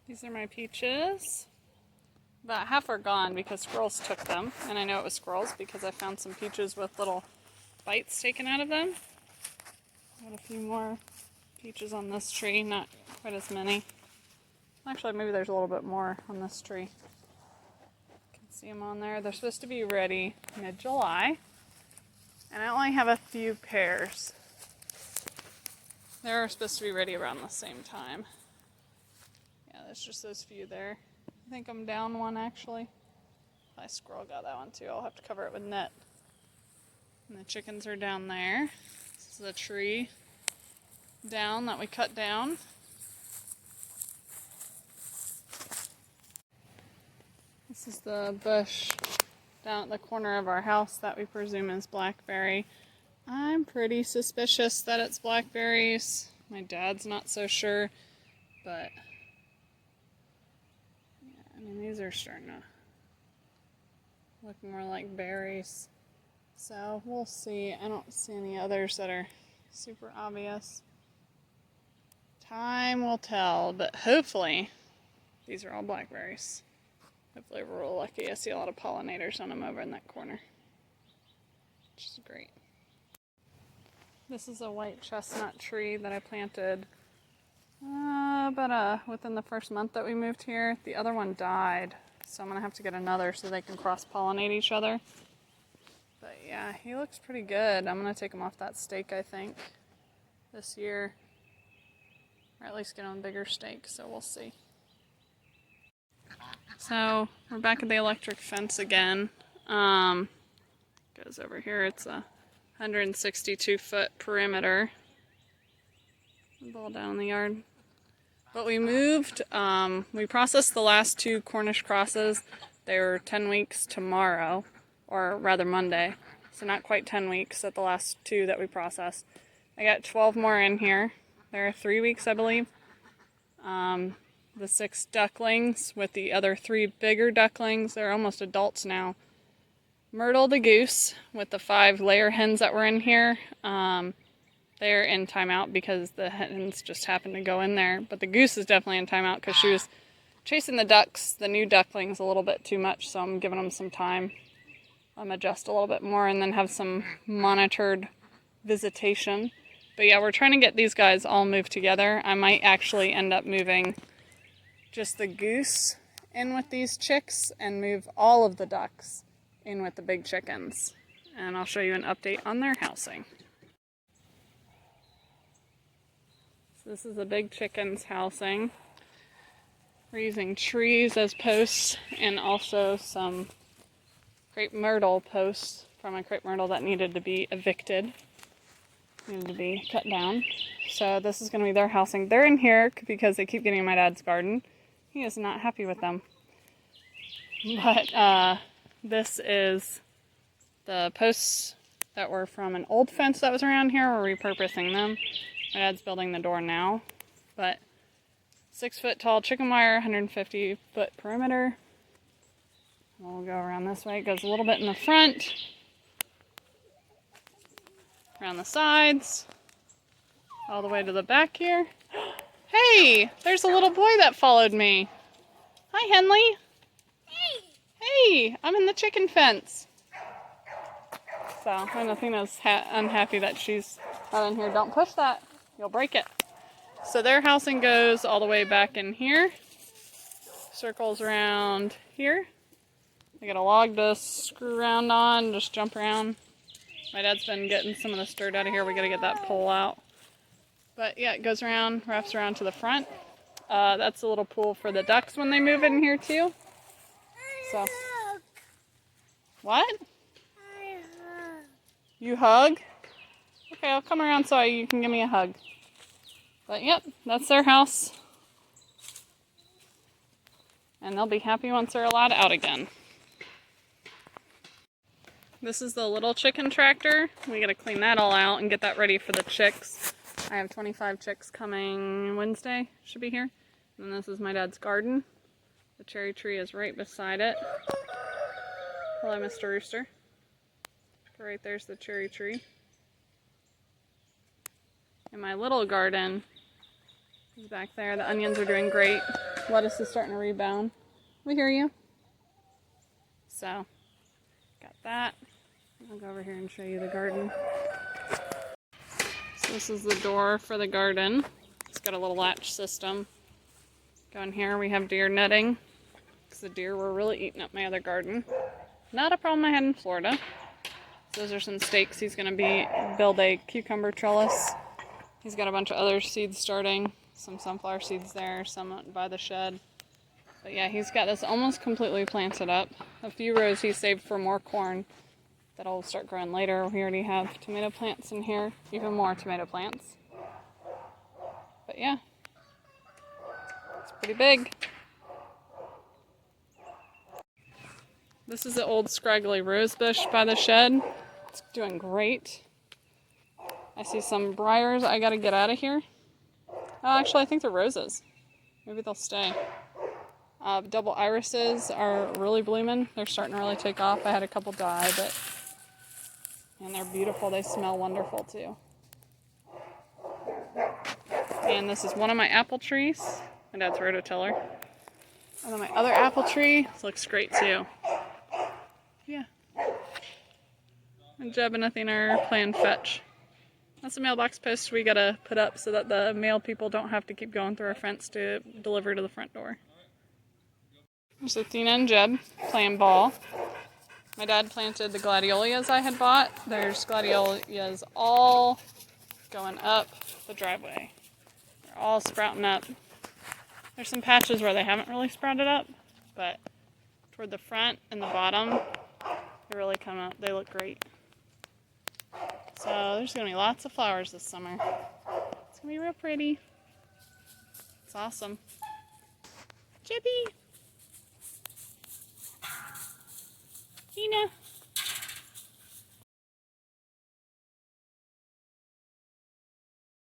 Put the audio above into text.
These are my peaches. About half are gone because squirrels took them. And I know it was squirrels because I found some peaches with little bites taken out of them. Got a few more peaches on this tree, not quite as many. Actually, maybe there's a little bit more on this tree. You can see them on there. They're supposed to be ready mid-July. And I only have a few pairs. They're supposed to be ready around the same time. Yeah, there's just those few there. I think I'm down one actually. My squirrel got that one too. I'll have to cover it with net. And the chickens are down there. This is a tree down that we cut down. This is the bush down at the corner of our house that we presume is blackberry. I'm pretty suspicious that it's blackberries. My dad's not so sure, but yeah, I mean, these are starting to look more like berries. So we'll see. I don't see any others that are super obvious. Time will tell, but hopefully these are all blackberries. Hopefully we're real lucky. I see a lot of pollinators on them over in that corner, which is great. This is a white chestnut tree that I planted within the first month that we moved here. The other one died, so I'm going to have to get another so they can cross-pollinate each other. But yeah, he looks pretty good. I'm going to take him off that stake, I think, this year. Or at least get him a bigger stake, so we'll see. So we're back at the electric fence again. Goes over here. It's a 162-foot perimeter. Ball down in the yard. But we moved. We processed the last 2 Cornish crosses. They were 10 weeks tomorrow, or rather Monday. So not quite 10 weeks at the last 2 that we processed. I got 12 more in here. They're 3 weeks, I believe. The 6 ducklings with the other 3 bigger ducklings. They're almost adults now. Myrtle the goose with the 5 layer hens that were in here. They're in timeout because the hens just happened to go in there. But the goose is definitely in timeout because she was chasing the ducks, the new ducklings, a little bit too much. So I'm giving them some time. Adjust a little bit more and then have some monitored visitation. But yeah, we're trying to get these guys all moved together. I might actually end up moving just the goose in with these chicks and move all of the ducks in with the big chickens. And I'll show you an update on their housing. So this is the big chickens' housing. We're using trees as posts and also some crepe myrtle posts from a crepe myrtle that needed to be evicted. Needed to be cut down. So this is going to be their housing. They're in here because they keep getting in my dad's garden. He is not happy with them. But this is the posts that were from an old fence that was around here. We're repurposing them. My dad's building the door now. But 6-foot tall chicken wire, 150-foot perimeter. We'll go around this way. It goes a little bit in the front. Around the sides. All the way to the back here. Hey! There's a little boy that followed me. Hi, Henley. Hey, I'm in the chicken fence. So, I know Athena's unhappy that she's not in here. Don't push that. You'll break it. So their housing goes all the way back in here. Circles around here. I got a log to screw around on, just jump around. My dad's been getting some of the dirt out of here. We gotta get that pole out. But yeah, it goes around, wraps around to the front. That's a little pool for the ducks when they move in here too. So, what? You hug? Okay, I'll come around so you can give me a hug. But yep, that's their house. And they'll be happy once they're allowed out again. This is the little chicken tractor. We gotta clean that all out and get that ready for the chicks. I have 25 chicks coming Wednesday, should be here. And this is my dad's garden. The cherry tree is right beside it. Hello, Mr. Rooster. Right there's the cherry tree. In my little garden, He's back there. The onions are doing great. Lettuce is starting to rebound. We hear you. So, got that. I'll go over here and show you the garden. So this is the door for the garden. It's got a little latch system. Down here we have deer netting, because the deer were really eating up my other garden. Not a problem I had in Florida. Those are some stakes. He's going to build a cucumber trellis. He's got a bunch of other seeds starting. Some sunflower seeds there, some by the shed. But yeah, he's got this almost completely planted up. A few rows he saved for more corn that'll start growing later. We already have tomato plants in here, even more tomato plants. But yeah, it's pretty big. This is the old scraggly rose bush by the shed. It's doing great. I see some briars I gotta get out of here. Oh, actually, I think they're roses. Maybe they'll stay. Double irises are really blooming. They're starting to really take off. I had a couple die, and they're beautiful. They smell wonderful too. And this is one of my apple trees. My dad's rototiller. And then my other apple tree looks great too. Yeah. And Jeb and Athena are playing fetch. That's a mailbox post we gotta put up so that the mail people don't have to keep going through our fence to deliver to the front door. There's Athena and Jeb playing ball. My dad planted the gladiolus I had bought. There's gladiolus all going up the driveway. They're all sprouting up. There's some patches where they haven't really sprouted up, but toward the front and the bottom, they really come up. They look great. So there's going to be lots of flowers this summer. It's going to be real pretty. It's awesome. Chippy! Gina!